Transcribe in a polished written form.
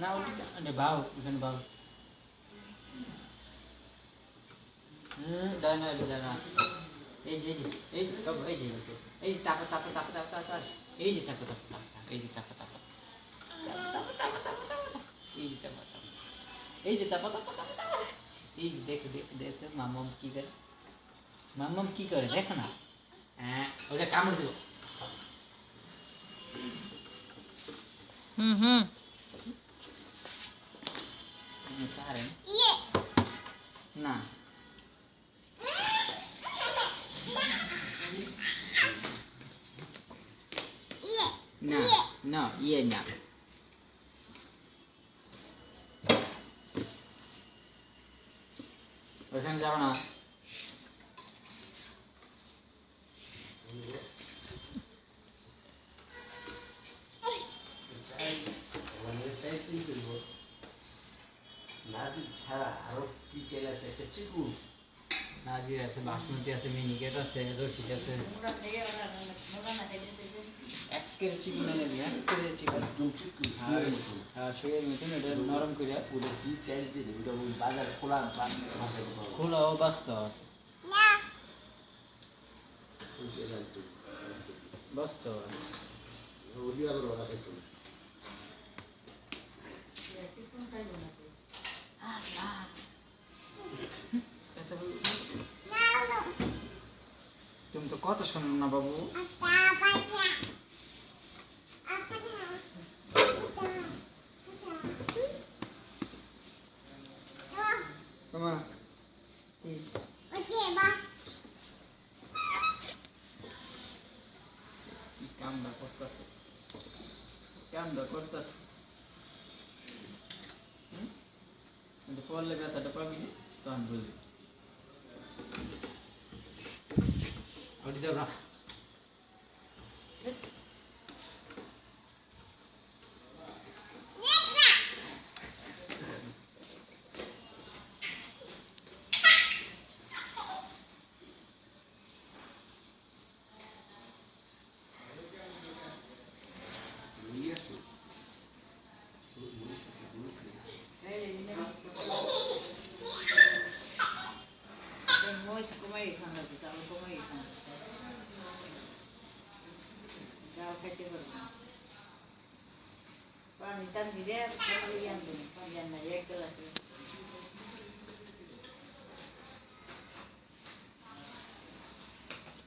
না ওটা মানে বাউ ওখানে বাউ দানা দানা এই যে বাবু এই যে তাপা তাপা তাপা তাপা তাপা এই যে তাপা তাপা তাপা এই যে তাপা তাপা এই যে তাপা তাপা এই যে তাপা তাপা তাপা এই যে দেখো দেখো দেখো মামাম কি করে দেখো না হ্যাঁ ওটা কামড় দেবো পারেন না না না ইয়ে না ওখানে যাও না নাজির আছে বাসমতি আছে মিনিকেট আছে রশিদ আছে এক কেজি চিকেন এনে দিই এক কেজি চিকেন হ্যাঁ শরীরের মতন এটা নরম করে ওটা কি চাইছে ওটা ওই বাজার খোলা খোলাও বাস্তব আছে বাস্তব ওই আবার ওরা খেতে তুমি তো কথা শোনো না বাবু তোমার কি কামটা করতেছে পড়লে ব্যথাটা পাবি তখন বুঝবি ওটি যাও না পানি টান দিলে